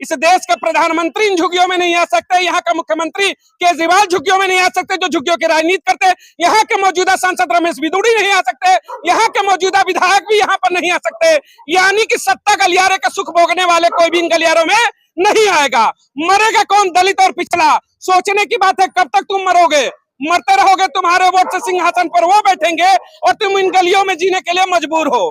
इस देश के प्रधानमंत्री इन झुग्गियों में नहीं आ सकते, यहाँ का मुख्यमंत्री केजरीवाल झुग्गियों में नहीं आ सकते जो झुग्गियों की राजनीति करते, यहाँ के मौजूदा सांसद रमेश बिदुड़ी नहीं आ सकते, यहाँ के मौजूदा विधायक भी यहाँ पर नहीं आ सकते। यानी कि सत्ता गलियारे का सुख भोगने वाले कोई भी इन गलियारों में नहीं आएगा। मरेगा कौन? दलित और पिछड़ा। सोचने की बात है, कब तक तुम मरोगे? मरते रहोगे, तुम्हारे वोट से सिंहासन पर वो बैठेंगे और तुम इन गलियों में जीने के लिए मजबूर हो।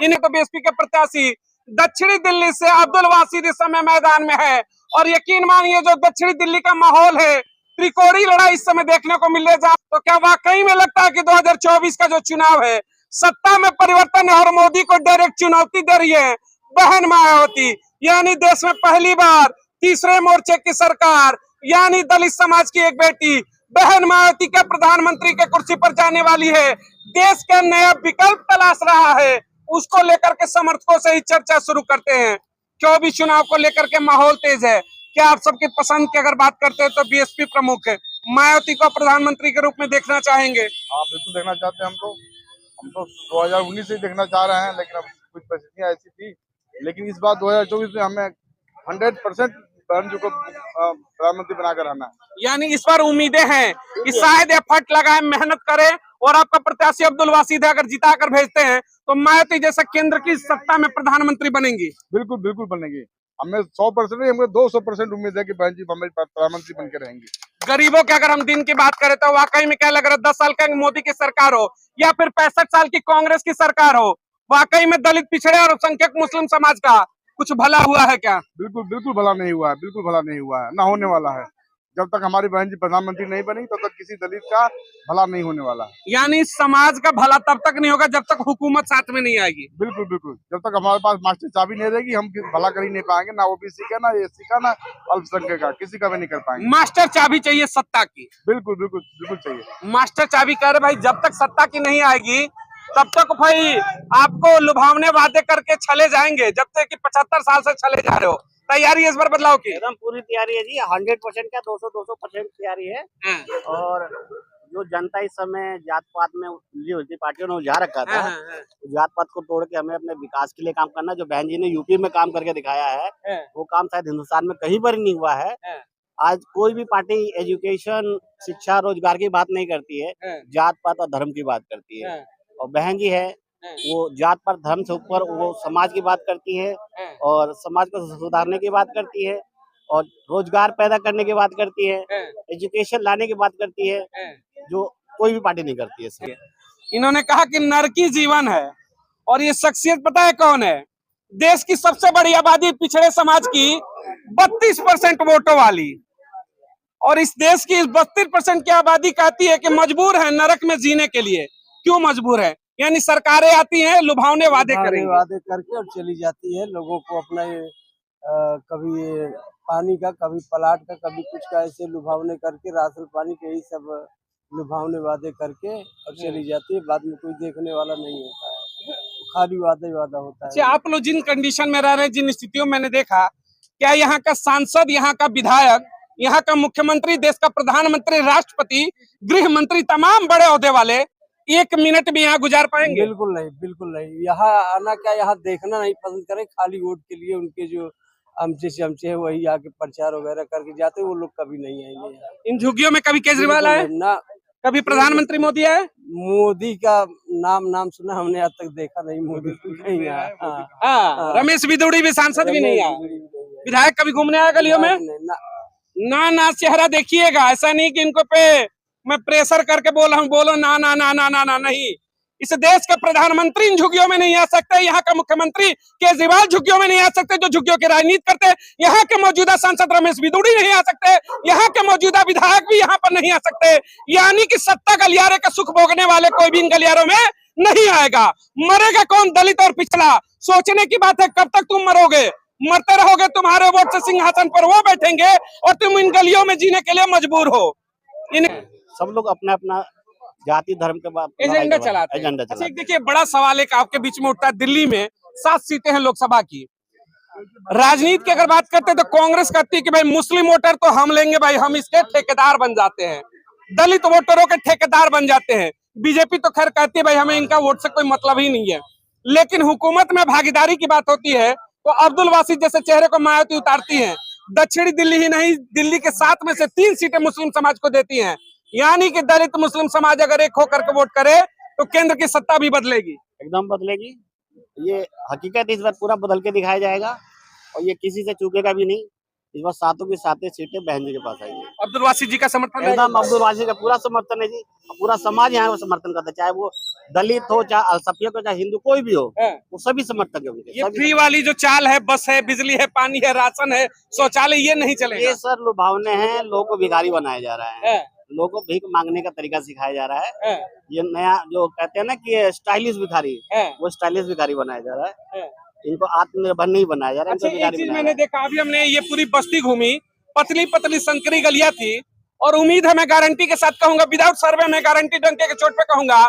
इन्हें तो बीएसपी के प्रत्याशी दक्षिणी दिल्ली से अब्दुल वासिद इस समय मैदान में है और यकीन मानिए जो दक्षिणी दिल्ली का माहौल है, त्रिकोणी लड़ाई इस समय देखने को मिले जा। तो क्या वाकई में लगता है कि 2024 का जो चुनाव है सत्ता में परिवर्तन है और मोदी को डायरेक्ट चुनौती दे रही है बहन मायावती? यानी देश में पहली बार तीसरे मोर्चे की सरकार, यानी दलित समाज की एक बेटी बहन मायावती के प्रधानमंत्री के कुर्सी पर जाने वाली है। देश का नया विकल्प तलाश रहा है, उसको लेकर के समर्थकों से ही चर्चा शुरू करते हैं। 24 चुनाव को लेकर के माहौल तेज है। क्या आप सबकी पसंद की अगर बात करते हैं तो बीएसपी प्रमुख है, मायावती को प्रधानमंत्री के रूप में देखना चाहेंगे? हाँ बिल्कुल देखना चाहते हैं। हम तो 2019 से देखना चाह रहे हैं, लेकिन अब कुछ परिस्थितियाँ ऐसी थी। लेकिन इस बार 2024 में हमें 100% बहन जी को प्रधानमंत्री बनाकर रहना है। यानी इस बार उम्मीदें हैं कि शायद एफर्ट लगाए, मेहनत करें और आपका प्रत्याशी अब्दुल वासिद अगर जिता कर भेजते हैं तो मायावती जैसा केंद्र की सत्ता में प्रधानमंत्री बनेंगी। बिल्कुल बिल्कुल बनेगी। हमें 100% नहीं, हमें 200% उम्मीद है कि बहन जी हमारी प्रधानमंत्री बन के रहेंगी। गरीबों के अगर हम दिन की बात करें तो वाकई में क्या लग रहा है, 10 साल का मोदी की सरकार हो या फिर 65 साल की कांग्रेस की सरकार हो, वाकई में दलित पिछड़े और अल्पसंख्यक मुस्लिम समाज का कुछ भला हुआ है क्या? बिल्कुल बिल्कुल भला नहीं हुआ है, बिल्कुल भला नहीं हुआ है, ना होने वाला है। जब तक हमारी बहन जी प्रधानमंत्री नहीं बनी तब तक किसी दलित का भला नहीं होने वाला है। यानी समाज का भला तब तक नहीं होगा जब तक हुकूमत साथ में नहीं आएगी। बिल्कुल बिल्कुल, जब तक हमारे पास मास्टर चाबी नहीं रहेगी हम भला कर ही नहीं पाएंगे, ना ओबीसी का, ना एससी का, ना अल्पसंख्यक का, किसी का भी नहीं कर पाएंगे। मास्टर चाबी चाहिए सत्ता की। बिल्कुल बिल्कुल बिल्कुल चाहिए मास्टर चाबी कह रहे भाई, जब तक सत्ता की नहीं आएगी तब तक भाई आपको लुभावने वादे करके चले जाएंगे, जब तक कि 75 साल से चले जा रहे हो। तैयारी है इस बार बदलाव की? एकदम पूरी तैयारी है जी, 100% क्या 200% तैयारी है। और जो जनता इस समय जात पात में उलझी हुई थी, पार्टियों ने उलझा रखा था, जात पात को तोड़ के हमें अपने विकास के लिए काम करना। जो बहन जी ने यूपी में काम करके दिखाया है वो काम शायद हिंदुस्तान में कहीं पर नहीं हुआ है। आज कोई भी पार्टी एजुकेशन, शिक्षा, रोजगार की बात नहीं करती है, जात पात और धर्म की बात करती है। और बहन जी है वो जात पर धर्म से ऊपर वो समाज की बात करती है और समाज को सुधारने की बात करती है और रोजगार पैदा करने की बात करती है, एजुकेशन लाने की बात करती है, जो कोई भी पार्टी नहीं करती है। इन्होंने कहा कि नरकी जीवन है और ये शख्सियत पता है कौन है? देश की सबसे बड़ी आबादी पिछड़े समाज की 32% वोटों वाली, और इस देश की 32% की आबादी कहती है कि मजबूर है नरक में जीने के लिए। क्यों मजबूर है? यानी सरकारें आती हैं, लुभावने वादे करके और चली जाती है, लोगों को अपना कभी पानी का, कभी प्लाट का, कभी कुछ का, ऐसे लुभावने करके, राशन पानी के ही सब लुभावने वादे करके और चली जाती है। बाद में कोई देखने वाला नहीं होता है, खाली वादा ही वादा होता है। अच्छा, आप लोग जिन कंडीशन में रह रहे हैं, जिन स्थितियों में मैंने देखा, क्या यहाँ का सांसद, यहाँ का विधायक, यहाँ का मुख्यमंत्री, देश का प्रधानमंत्री, राष्ट्रपति, गृह मंत्री, तमाम बड़े ओहदे वाले 1 मिनट भी यहाँ गुजार पाएंगे? बिल्कुल नहीं, बिल्कुल नहीं। यहाँ आना क्या, यहाँ देखना नहीं पसंद करे, खाली वोट के लिए उनके जो अमचे शमचे है वही आके प्रचार वगैरह करके जाते, वो लोग कभी नहीं आएंगे। इन झुग्गियों में कभी केजरीवाल आए ना, कभी प्रधानमंत्री मोदी आए? मोदी का नाम सुना, हमने आज तक देखा नहीं मोदी नहीं आया। रमेश बिदुड़ी भी सांसद भी नहीं आया, विधायक कभी घूमने आया गलियों में? ना चेहरा देखिएगा, ऐसा नहीं कि इनको पे मैं प्रेशर करके बोलो ना ना ना ना ना ना नहीं। इस देश के प्रधानमंत्री इन झुग्गियों में नहीं आ सकते, यहाँ का मुख्यमंत्री केजरीवाल झुग्गियों में नहीं आ सकते जो झुग्गियों की राजनीति करते, यहाँ के मौजूदा सांसद रमेश बिदुड़ी नहीं आ सकते, यहाँ के मौजूदा विधायक भी यहाँ पर नहीं आ सकते। यानी कि सत्ता गलियारे का सुख भोगने वाले कोई भी इन गलियारों में नहीं आएगा। मरेगा कौन? दलित और पिछड़ा। सोचने की बात है, कब तक तुम मरोगे? मरते रहोगे, तुम्हारे वोट से सिंहासन पर वो बैठेंगे और तुम इन गलियों में जीने के लिए मजबूर हो। सब लोग अपना अपना जाति धर्म के बाद एजेंडा चलाते हैं। देखिए, बड़ा सवाल एक आपके बीच में उठता है, दिल्ली में 7 सीटें हैं लोकसभा की। राजनीति की अगर बात करते हैं तो कांग्रेस कहती है कि भाई मुस्लिम वोटर तो हम लेंगे, भाई हम इसके ठेकेदार बन जाते हैं, दलित वोटरों के ठेकेदार बन जाते हैं। बीजेपी तो खैर कहती है भाई हमें इनका वोट से कोई मतलब ही नहीं है। लेकिन हुकूमत में भागीदारी की बात होती है तो अब्दुल बासित जैसे चेहरे को मायावती उतारती है। दक्षिणी दिल्ली ही नहीं, दिल्ली के 7 में से 3 सीटें मुस्लिम समाज को देती हैं। यानी कि दलित मुस्लिम समाज अगर एक होकर के वोट करे तो केंद्र की सत्ता भी बदलेगी। एकदम बदलेगी। ये हकीकत इस बार पूरा बदल के दिखाया जाएगा और ये किसी से चूकेगा भी नहीं। इस बार सातों की सातें सीटें बहन जी के पास आएंगी। अब्दुल बासित जी का समर्थन रहेगा? एकदम अब्दुल बासित का पूरा समर्थन है जी। पूरा समाज यहाँ समर्थन करता है, चाहे वो दलित हो, चाहे अल्पसंख्यक हो, चाहे हिंदू, कोई भी हो, वो सभी समर्थक है उनके। ये फ्री वाली जो चाल है, बस है, बिजली है, पानी है, राशन है, शौचालय, ये नहीं चलेगा। ये सर लुभावने हैं, लोगों को भिखारी बनाया जा रहा है, लोगों को भीख मांगने का तरीका सिखाया जा रहा है। ये नया जो कहते हैं ना कि स्टाइलिश भिखारी, वो स्टाइलिश भिखारी बनाया जा रहा है। इनको आत्मनिर्भर नहीं बनाया जा रहा है। अच्छा, एक चीज मैंने देखा, अभी हमने ये पूरी बस्ती घूमी, पतली पतली संकरी गलियां थी, और उम्मीद है, मैं गारंटी के साथ कहूंगा, विदाउट सर्वे में गारंटी डंके के चोट पे कहूंगा,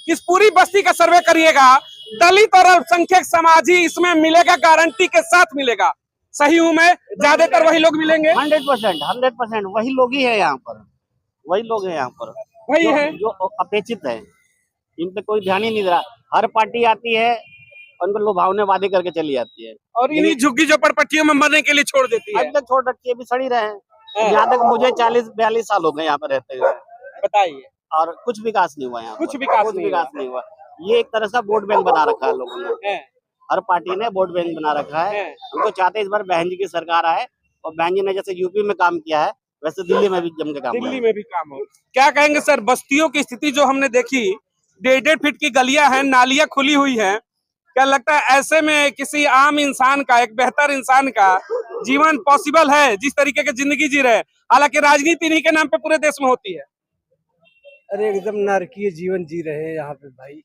इस पूरी बस्ती का सर्वे करिएगा, दलित और अल्पसंख्यक समाज ही इसमें मिलेगा, गारंटी के साथ मिलेगा। सही हूं मैं? ज्यादातर वही लोग मिलेंगे। 100% वही लोग ही है यहाँ पर, वही लोग है यहाँ पर, वही है जो अपेक्षित है। इन पे कोई ध्यान ही नहीं दे रहा। हर पार्टी आती है, उनको लुभावने वादे करके चली जाती है, और इन्हीं झुग्गी झोपड़पट्टियों में मरने के लिए छोड़ देती है। अब तक छोड़ रखी है, अभी सड़ी रहे हैं। यहाँ तक मुझे 40-42 साल हो गए यहाँ पर रहते हुए, बताइए, और कुछ विकास नहीं हुआ यहाँ। कुछ विकास नहीं हुआ। ये एक तरह का वोट बैंक बना रखा है लोगों ने, हर पार्टी ने वोट बैंक बना रखा है। उनको चाहते इस बार बहन जी की सरकार आए, और बहन जी ने जैसे यूपी में काम किया है, वैसे दिल्ली में भी जम के काम, दिल्ली में भी काम हो। क्या कहेंगे सर, बस्तियों की स्थिति जो हमने देखी, 1.5 फीट की गलियां हैं, नालियां खुली हुई हैं, क्या लगता है ऐसे में किसी आम इंसान का, एक बेहतर इंसान का जीवन पॉसिबल है, जिस तरीके की जिंदगी जी रहे? हालांकि राजनीति इन्हीं के नाम पे पूरे देश में होती है। अरे एकदम नारकीय जीवन जी रहे हैं यहाँ पे भाई,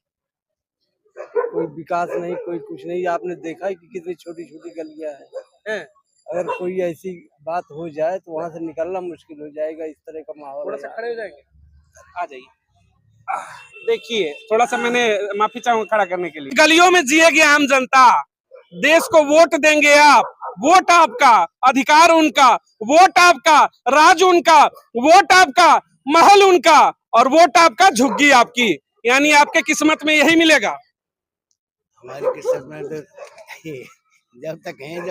कोई विकास नहीं, कोई कुछ नहीं। आपने देखा है कि कितनी छोटी छोटी गलियां हैं। अगर कोई ऐसी बात हो जाए तो वहां से निकलना मुश्किल हो जाएगा। इस तरह का माहौल। थोड़ा सा खड़े हो जाएंगे, आ जाइए। देखिए, थोड़ा सा मैंने माफी चाहूंगा खड़ा करने के लिए। गलियों में जिएगी आम जनता, देश को वोट देंगे आप, वोट आपका, अधिकार उनका, वोट आपका, राज उनका, वोट आपका, महल उनका, और वोट आपका, झुग्गी आपकी। यानी आपके किस्मत में यही मिलेगा। हमारी किस्मत में तो जब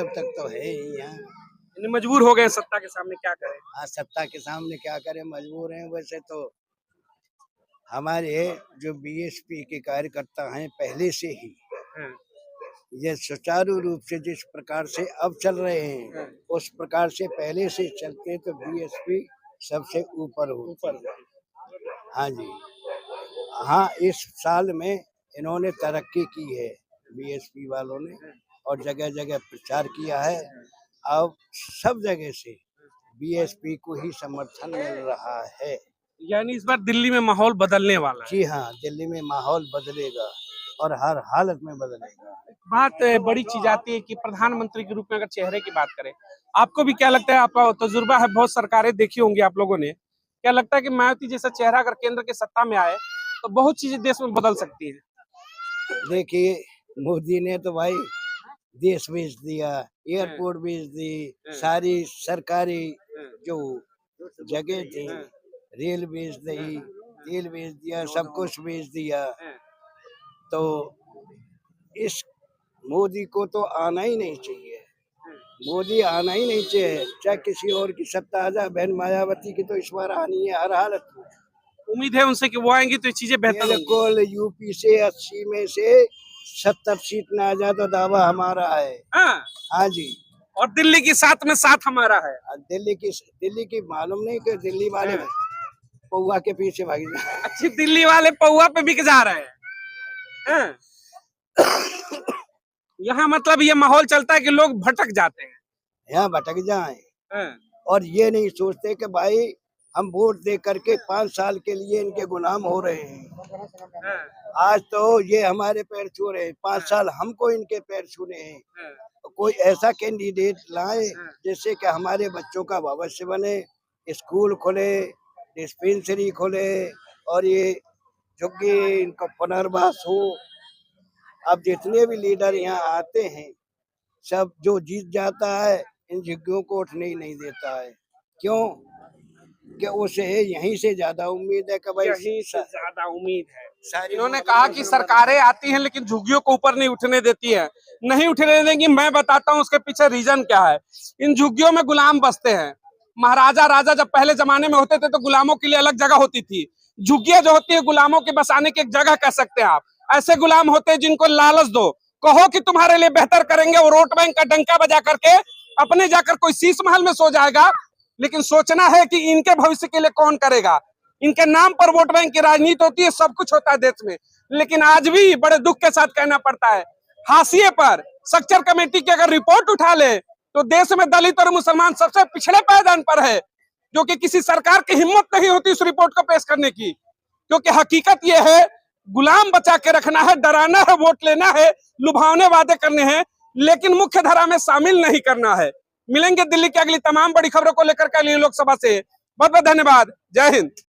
तक तो है ही यहाँ। मजबूर हो गए सत्ता के सामने, क्या करें? हाँ, सत्ता के सामने क्या करें, मजबूर हैं। वैसे तो हमारे जो बीएसपी के कार्यकर्ता हैं, पहले से ही ये सुचारू रूप से जिस प्रकार से अब चल रहे हैं, उस प्रकार से पहले से चलते तो बीएसपी सबसे ऊपर होती है। हाँ जी, हाँ, इस साल में इन्होंने तरक्की की है बीएसपी वालों ने, और जगह जगह प्रचार किया है। अब सब जगह से बीएसपी को ही समर्थन मिल रहा है। यानी इस बार दिल्ली में माहौल बदलने वाला है। जी हाँ, दिल्ली में माहौल बदलेगा, और हर हालत में बदलेगा। बात बड़ी चीज आती है कि प्रधानमंत्री के रूप में अगर चेहरे की बात करें, आपको भी क्या लगता है, आपका तजुर्बा है, बहुत सरकारें देखी होंगी आप लोगों ने, क्या लगता है कि मायावती जैसा चेहरा अगर केंद्र के सत्ता में आए तो बहुत चीजें देश में बदल सकती है? देखिए, मोदी ने तो भाई देश बेच दिया, एयरपोर्ट बेच दी, सारी सरकारी जो जगह थी, रेल बेच दी, तेल बेच दिया, सब कुछ बेच दिया। तो इस मोदी को तो आना ही नहीं चाहिए, मोदी आना ही नहीं चाहिए। चाहे किसी और की सत्ता आ जाए, बहन मायावती की तो इस बार आनी है हर हालत में। उम्मीद है उनसे कि वो आएंगी तो चीजें बेहतर होंगी। बिल्कुल, यूपी से 80 में से 70 सीट न आ जाए तो दावा हमारा है। हाँ जी, और दिल्ली की 7 में 7 हमारा है। दिल्ली की मालूम नहीं कि दिल्ली वाले पौआ के पीछे भागी जाए। अच्छी, दिल्ली वाले पौआ पे बिक जा रहे हैं। यहाँ मतलब ये माहौल चलता है कि लोग भटक जाते हैं, यहाँ भटक जाएं, और ये नहीं सोचते कि भाई हम वोट दे करके 5 साल के लिए इनके गुलाम हो रहे हैं। आज तो ये हमारे पैर छू रहे हैं, 5 साल हमको इनके पैर छूने हैं। कोई ऐसा कैंडिडेट लाए जिससे कि हमारे बच्चों का भविष्य बने, स्कूल खोले, डिस्पेंसरी खोले, और ये झुग्गी इनका पुनर्वास हो। अब जितने भी लीडर यहाँ आते हैं, सब जो जीत जाता है इन झुग्गियों को उठने ही नहीं देता है। क्यों? कि उसे यहीं से ज्यादा उम्मीद है कि भाई यहीं से ज्यादा उम्मीद है। इन्होंने कहा कि सरकारें आती हैं लेकिन झुग्गियों को ऊपर नहीं उठने देती है, नहीं उठने देंगी। मैं बताता हूँ उसके पीछे रीजन क्या है। इन झुग्गियों में गुलाम बसते हैं। महाराजा राजा जब पहले जमाने में होते थे तो गुलामों के लिए अलग जगह होती थी। झुग्गियां जो होती है गुलामों के बसाने की एक जगह कह सकते हैं आप। ऐसे गुलाम होते हैं जिनको लालच दो, कहो कि तुम्हारे लिए बेहतर करेंगे, वो वोट बैंक का डंका बजा करके अपने जाकर कोई शीश महल में सो जाएगा। लेकिन सोचना है कि इनके भविष्य के लिए कौन करेगा। इनके नाम पर वोट बैंक की राजनीति होती है, सब कुछ होता है देश में। लेकिन आज भी बड़े दुख के साथ कहना पड़ता है, हाशिए पर स्ट्रक्चर कमेटी की अगर रिपोर्ट उठा ले तो देश में दलित और मुसलमान सबसे पिछड़े पायदान पर है, जो कि किसी सरकार की हिम्मत नहीं होती इस रिपोर्ट को पेश करने की। क्योंकि हकीकत यह है, गुलाम बचा के रखना है, डराना है, वोट लेना है, लुभावने वादे करने हैं, लेकिन मुख्य धारा में शामिल नहीं करना है। मिलेंगे दिल्ली की अगली तमाम बड़ी खबरों को लेकर के लिए लोकसभा से। बहुत बहुत धन्यवाद। जय हिंद।